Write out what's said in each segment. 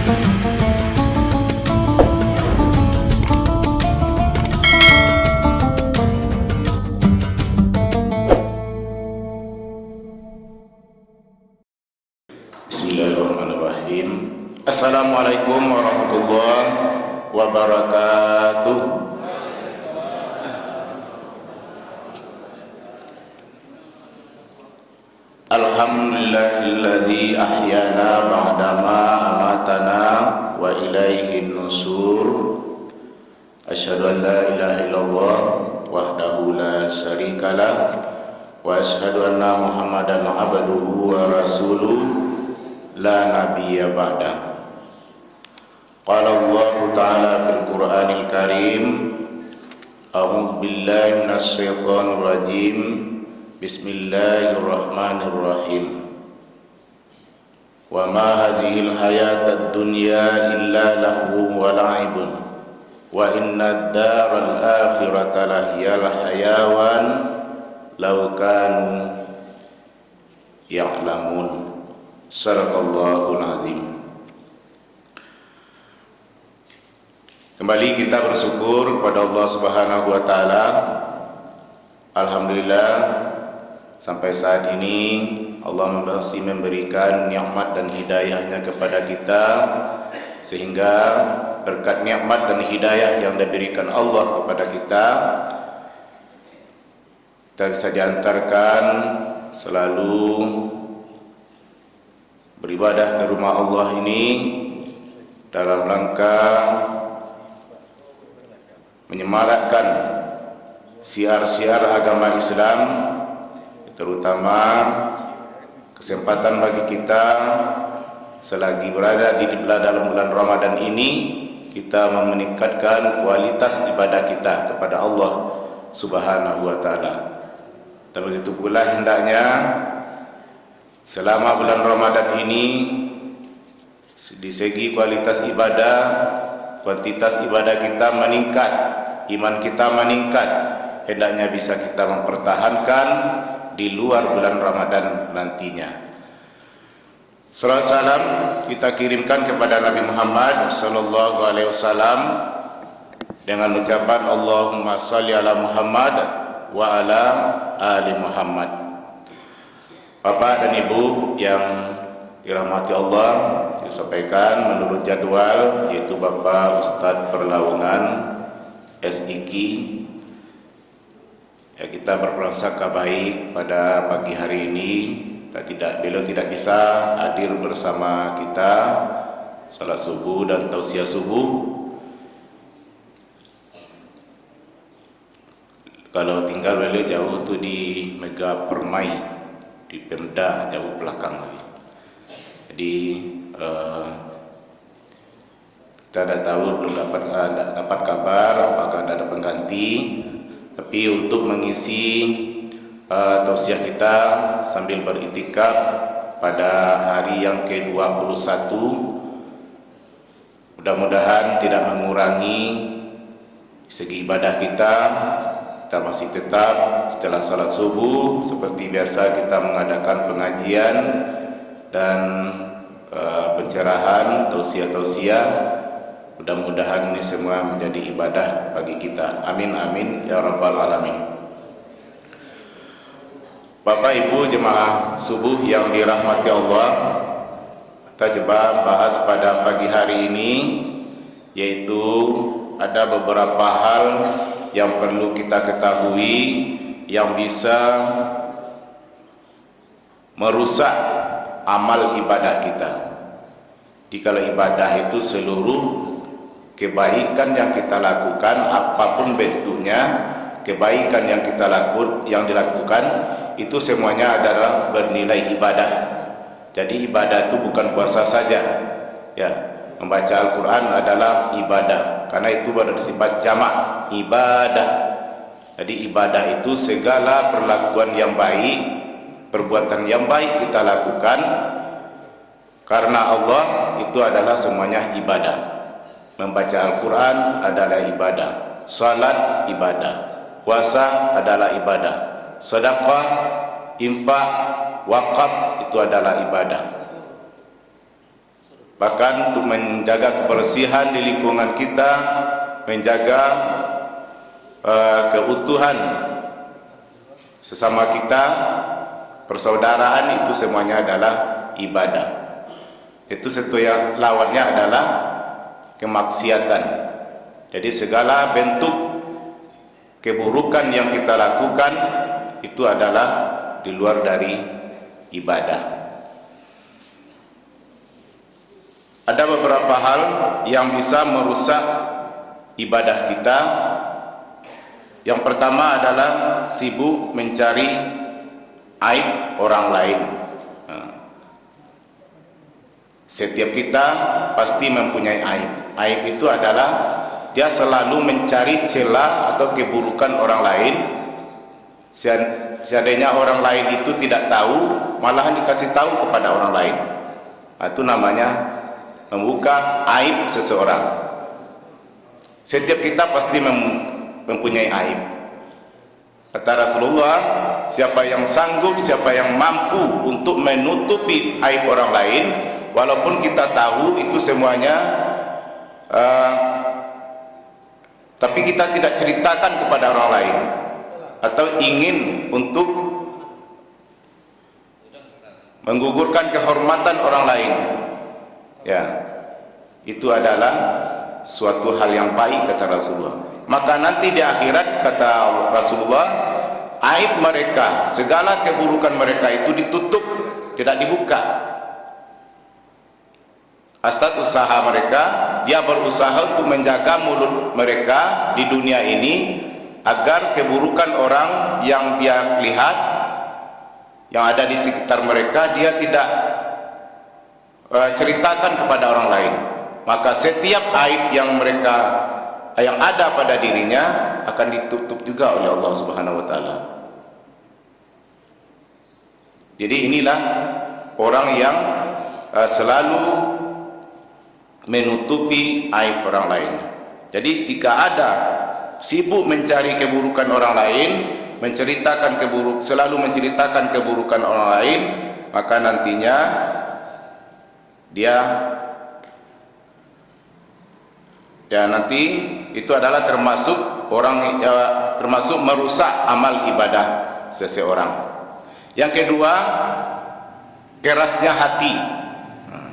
Bismillahirrahmanirrahim. Assalamualaikum warahmatullahi wabarakatuh. Alhamdulillahilladzi ahyana ba'dama amatana wa ilaihin nusur. Asyhadu an la ilaha illallah wahdahu la syarikalah wa asyhadu anna Muhammadan abduhu wa rasuluh la nabiyya ba'da. Qala Allah Ta'ala fil Qur'anil Karim, a'udzu billahi minasy syaithanir rajim. Bismillahirrahmanirrahim. Wa ma hadhil hayatad dunya illa lahwun wa la'ibun wa inna ad-daral akhirata lahiyal hayawan law kanu ya'lamun. Sadaqallahul azim. Kembali kita bersyukur kepada Allah Subhanahu wa taala. Alhamdulillah, sampai saat ini Allah masih memberikan nikmat dan hidayahnya kepada kita, sehingga berkat nikmat dan hidayah yang diberikan Allah kepada kita bisa diantarkan selalu beribadah ke rumah Allah ini dalam rangka menyemarakkan siar-siar agama Islam, terutama kesempatan bagi kita selagi berada di dalam bulan Ramadan ini, kita meningkatkan kualitas ibadah kita kepada Allah Subhanahu wa taala. Dan begitu pula hendaknya selama bulan Ramadan ini, di segi kualitas ibadah, kuantitas ibadah kita meningkat, iman kita meningkat, hendaknya bisa kita mempertahankan di luar bulan Ramadan nantinya. Salam salam kita kirimkan kepada Nabi Muhammad sallallahu alaihi wasallam dengan ucapan Allahumma shalli ala Muhammad wa ala ali Muhammad. Bapak dan Ibu yang dirahmati Allah, disampaikan menurut jadwal, yaitu Bapak Ustadz Perlaungan SIK. Ya, kita berprasangka baik pada pagi hari ini. Beliau tidak bisa hadir bersama kita salat subuh dan tausiah subuh. Kalau tinggal beliau jauh tuh di Mega Permai, di Pemda, jauh belakang lagi. Jadi kita tidak tahu, belum dapat kabar apakah ada pengganti. Tapi untuk mengisi tausiah kita sambil beriktikaf pada hari yang ke-21, mudah-mudahan tidak mengurangi segi ibadah kita. Kita masih tetap setelah salat subuh seperti biasa kita mengadakan pengajian dan pencerahan, tausiah-tausiah. Mudah-mudahan ini semua menjadi ibadah bagi kita. Amin amin ya rabbal alamin. Bapak Ibu jemaah subuh yang dirahmati Allah, kita coba bahas pada pagi hari ini, yaitu ada beberapa hal yang perlu kita ketahui yang bisa merusak amal ibadah kita. Dikala ibadah itu seluruh kebaikan yang kita lakukan, apapun bentuknya, kebaikan yang dilakukan itu semuanya adalah bernilai ibadah. Jadi ibadah itu bukan puasa saja, ya. Membaca Al-Quran adalah ibadah, karena itu bersifat jamak, ibadah. Jadi ibadah itu segala perlakuan yang baik, perbuatan yang baik kita lakukan karena Allah, itu adalah semuanya ibadah. Membaca Al-Quran adalah ibadah, salat ibadah, puasa adalah ibadah, sedekah, infak, wakaf itu adalah ibadah. bahkan untuk menjaga kebersihan di lingkungan kita, menjaga keutuhan sesama kita, persaudaraan, itu semuanya adalah ibadah. Itu satu yang lawannya adalah kemaksiatan. Jadi segala bentuk keburukan yang kita lakukan itu adalah di luar dari ibadah. Ada beberapa hal yang bisa merusak ibadah kita. Yang pertama adalah sibuk mencari aib orang lain. Setiap kita pasti mempunyai aib. Aib itu adalah dia selalu mencari celah atau keburukan orang lain. Seandainya orang lain itu tidak tahu, malahan dikasih tahu kepada orang lain. Itu namanya membuka aib seseorang. Setiap kita pasti mempunyai aib. Kata Rasulullah, siapa yang sanggup, siapa yang mampu untuk menutupi aib orang lain, walaupun kita tahu itu semuanya, tapi kita tidak ceritakan kepada orang lain, atau ingin untuk menggugurkan kehormatan orang lain, ya, itu adalah suatu hal yang baik, kata Rasulullah. Maka nanti di akhirat, kata Rasulullah, aib mereka, segala keburukan mereka itu ditutup, tidak dibuka. Astat usaha mereka, dia berusaha untuk menjaga mulut mereka di dunia ini, agar keburukan orang yang dia lihat, yang ada di sekitar mereka, dia tidak ceritakan kepada orang lain. Maka setiap aib yang ada pada dirinya akan ditutup juga oleh Allah Subhanahu wa taala. Jadi inilah orang yang selalu menutupi aib orang lain. Jadi jika ada sibuk mencari keburukan orang lain, selalu menceritakan keburukan orang lain, maka nantinya nanti itu adalah termasuk termasuk merusak amal ibadah seseorang. Yang kedua, kerasnya hati.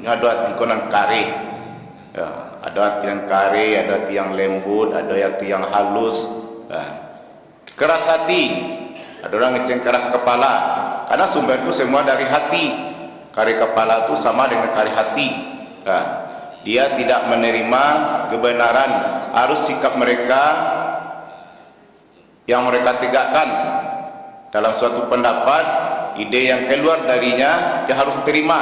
Ada hati konon kare, ya, ada hati yang kare, ada hati yang lembut, ada hati yang halus. Keras hati, ada orang yang keras kepala, karena sumber itu semua dari hati. Kare kepala itu sama dengan kare hati. Dia tidak menerima kebenaran, harus sikap mereka yang mereka tegakkan dalam suatu pendapat, ide yang keluar darinya, dia harus terima.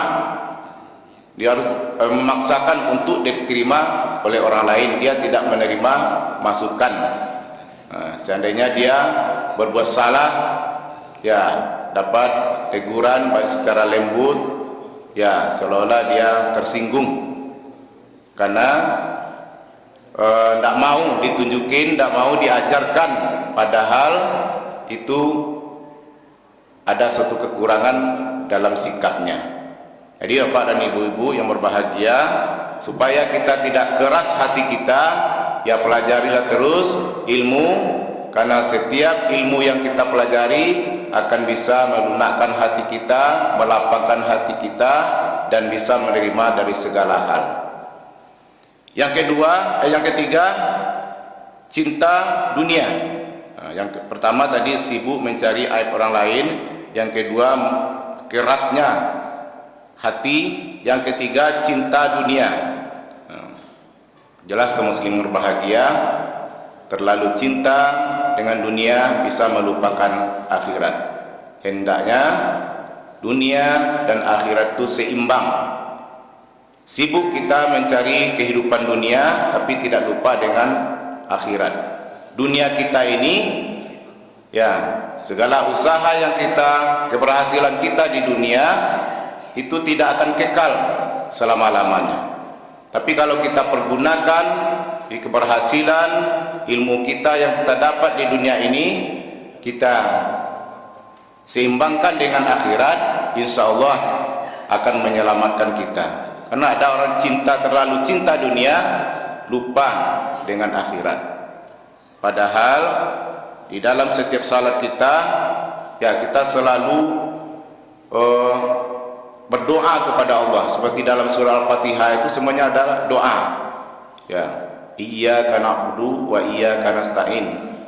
Dia harus memaksakan untuk diterima oleh orang lain. Dia tidak menerima masukan. Seandainya dia berbuat salah, ya dapat teguran baik secara lembut, ya seolah-olah dia tersinggung, karena tidak mau ditunjukin, tidak mau diajarkan, padahal itu ada suatu kekurangan dalam sikapnya. Jadi Bapak dan Ibu-ibu yang berbahagia, supaya kita tidak keras hati kita, ya pelajarilah terus ilmu, karena setiap ilmu yang kita pelajari akan bisa melunakkan hati kita, melapangkan hati kita, dan bisa menerima dari segala hal. Yang ketiga, cinta dunia. Yang pertama tadi sibuk mencari aib orang lain, yang kedua kerasnya hati, yang ketiga cinta dunia. Jelas kaum muslimin berbahagia, terlalu cinta dengan dunia bisa melupakan akhirat. Hendaknya dunia dan akhirat itu seimbang. Sibuk kita mencari kehidupan dunia, tapi tidak lupa dengan akhirat. Dunia kita ini, ya, segala usaha yang keberhasilan kita di dunia itu tidak akan kekal selama-lamanya. Tapi kalau kita pergunakan di keberhasilan ilmu kita yang kita dapat di dunia ini, kita seimbangkan dengan akhirat, insya Allah akan menyelamatkan kita. Karena ada orang terlalu cinta dunia, lupa dengan akhirat. Padahal di dalam setiap salat kita, ya kita selalu berdoa kepada Allah. Seperti dalam surah Al-Fatihah itu semuanya adalah doa. Ya, iyyaka na'budu wa iyyaka nasta'in.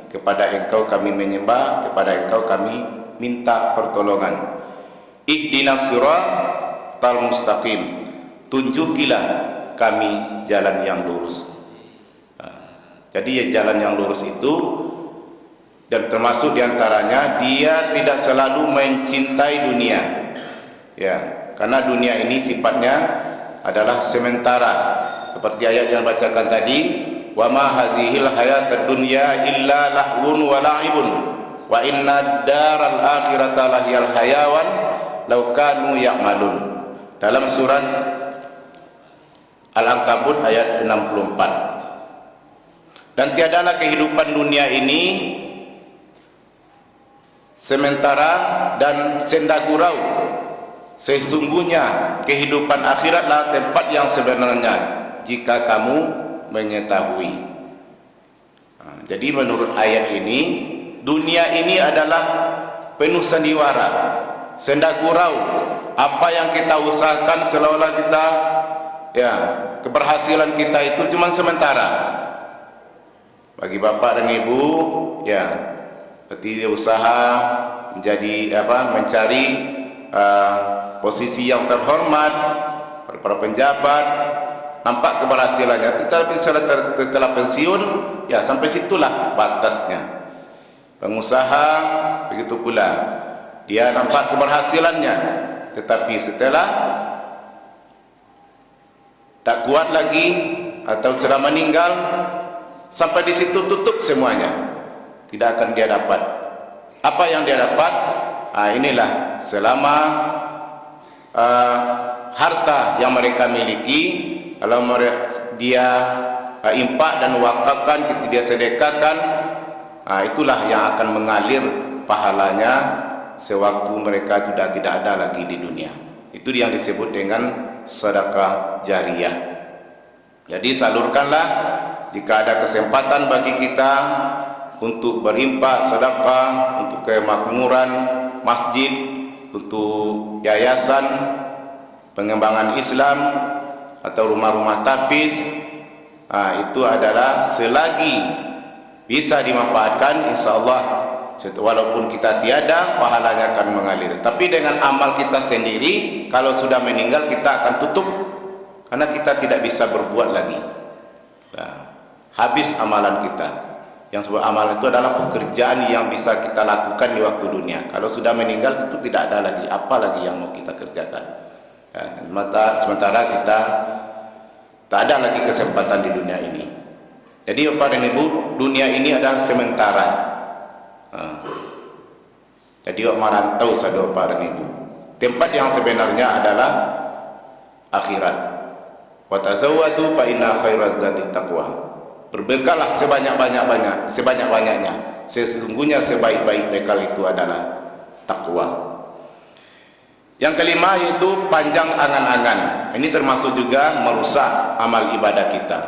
Kepada Engkau kami menyembah, kepada Engkau kami minta pertolongan. Ihdinas siratal mustaqim. Tunjukilah kami jalan yang lurus. Jadi jalan yang lurus itu, dan termasuk diantaranya dia tidak selalu mencintai dunia, ya, karena dunia ini sifatnya adalah sementara. Seperti ayat yang bacakan tadi, wa ma hazihil hayatad dunya illa lahwun wa la'ibun wa inna daral akhirata lahiyal hayawan law kanu ya'malun. Dalam surat Al-Ankabut ayat 64. Dan tiadalah kehidupan dunia ini sementara dan senda gurau. Sesungguhnya kehidupan akhiratlah tempat yang sebenarnya, jika kamu mengetahui. Jadi menurut ayat ini, dunia ini adalah penuh sandiwara, senda gurau. Apa yang kita usahakan seolah-olah kita, ya, keberhasilan kita itu cuma sementara. Bagi bapak dan ibu, ya, seperti usaha menjadi mencari posisi yang terhormat, para penjabat, nampak keberhasilannya. Tetapi setelah pensiun, ya sampai situlah batasnya. Pengusaha begitu pula, dia nampak keberhasilannya, tetapi setelah tak kuat lagi atau sudah meninggal, sampai di situ tutup semuanya. Tidak akan dia dapat. Apa yang dia dapat? Inilah selama harta yang mereka miliki, kalau dia impak dan wakafkan, dia sedekahkan, itulah yang akan mengalir pahalanya sewaktu mereka sudah tidak ada lagi di dunia. Itu yang disebut dengan sedekah jariyah. Jadi salurkanlah jika ada kesempatan bagi kita untuk berimpak sedekah, untuk kemakmuran masjid, untuk yayasan pengembangan Islam atau rumah-rumah tapis. Itu adalah selagi bisa dimanfaatkan, insyaallah walaupun kita tiada, pahalanya akan mengalir. Tapi dengan amal kita sendiri, kalau sudah meninggal kita akan tutup, karena kita tidak bisa berbuat lagi. Habis amalan kita. Yang sebab amalan itu adalah pekerjaan yang bisa kita lakukan di waktu dunia. Kalau sudah meninggal itu tidak ada lagi, apa lagi yang mau kita kerjakan. Sementara kita tak ada lagi kesempatan di dunia ini. Jadi Bapak dan Ibu, dunia ini adalah sementara. Jadi merantau saudara Bapak dan Ibu. Tempat yang sebenarnya adalah akhirat. Wa tazawwadu fa inna khairaz zadi taqwa. Berbekallah sebanyak-banyaknya. Sesungguhnya sebaik-baik bekal itu adalah takwa. Yang kelima yaitu panjang angan-angan. Ini termasuk juga merusak amal ibadah kita,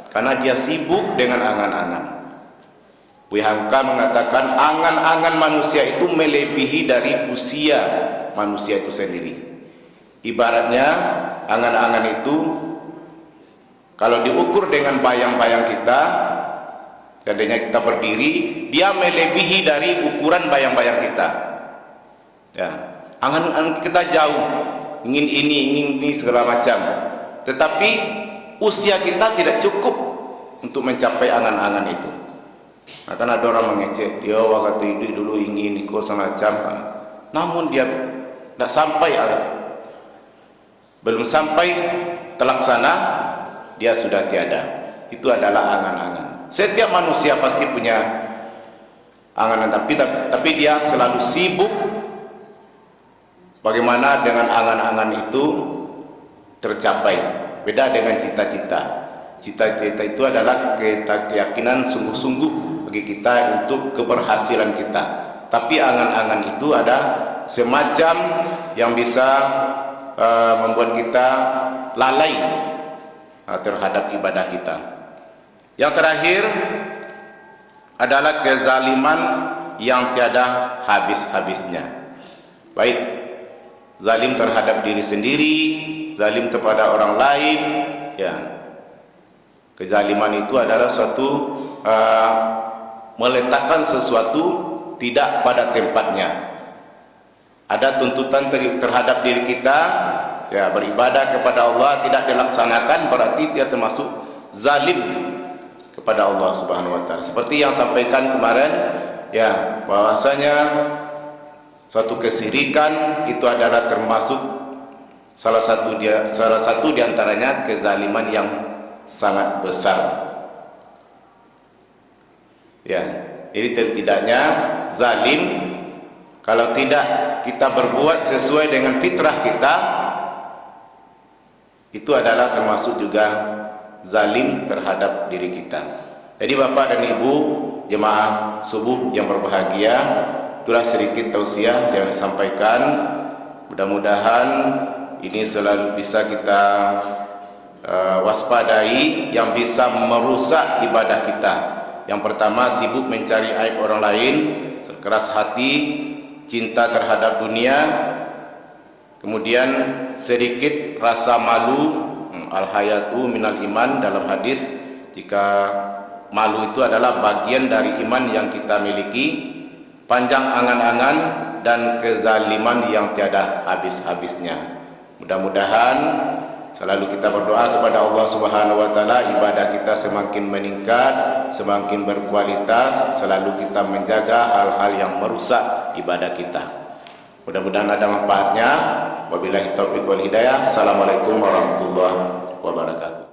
karena dia sibuk dengan angan-angan. Buya Hamka mengatakan angan-angan manusia itu melebihi dari usia manusia itu sendiri. Ibaratnya angan-angan itu kalau diukur dengan bayang-bayang kita, seandainya kita berdiri, dia melebihi dari ukuran bayang-bayang kita. Ya, angan-angan kita jauh, ingin ini segala macam. Tetapi usia kita tidak cukup untuk mencapai angan-angan itu. Akan ada orang mengecek, dia waktu itu dulu ingin ikut semacam, namun dia tidak sampai, belum sampai terlaksana, dia sudah tiada. Itu adalah angan-angan. Setiap manusia pasti punya angan-angan, tapi dia selalu sibuk bagaimana dengan angan-angan itu tercapai. Beda dengan cita-cita. Cita-cita itu adalah keyakinan sungguh-sungguh bagi kita untuk keberhasilan kita. Tapi angan-angan itu ada semacam yang bisa membuat kita lalai terhadap ibadah kita. Yang terakhir adalah kezaliman yang tiada habis-habisnya. Baik zalim terhadap diri sendiri, zalim kepada orang lain, ya. Kezaliman itu adalah suatu meletakkan sesuatu tidak pada tempatnya. Ada tuntutan terhadap diri kita, ya, beribadah kepada Allah tidak dilaksanakan, berarti dia termasuk zalim kepada Allah Subhanahu wa taala. Seperti yang sampaikan kemarin, ya, bahwasanya suatu kesyirikan itu adalah termasuk salah satu di antaranya kezaliman yang sangat besar. Ya, jadi tidaknya zalim kalau tidak kita berbuat sesuai dengan fitrah kita, itu adalah termasuk juga zalim terhadap diri kita. Jadi Bapak dan Ibu jemaah subuh yang berbahagia, itulah sedikit tausiah yang disampaikan. Mudah-mudahan ini selalu bisa kita waspadai yang bisa merusak ibadah kita. Yang pertama, sibuk mencari aib orang lain, keras hati, cinta terhadap dunia, kemudian sedikit rasa malu, al-hayatu minal iman dalam hadis, jika malu itu adalah bagian dari iman yang kita miliki, panjang angan-angan dan kezaliman yang tiada habis-habisnya. Mudah-mudahan selalu kita berdoa kepada Allah Subhanahu wa taala, ibadah kita semakin meningkat, semakin berkualitas, selalu kita menjaga hal-hal yang merusak ibadah kita. Mudah-mudahan ada manfaatnya. Wabillahi taufiq wal hidayah. Assalamualaikum warahmatullahi wabarakatuh.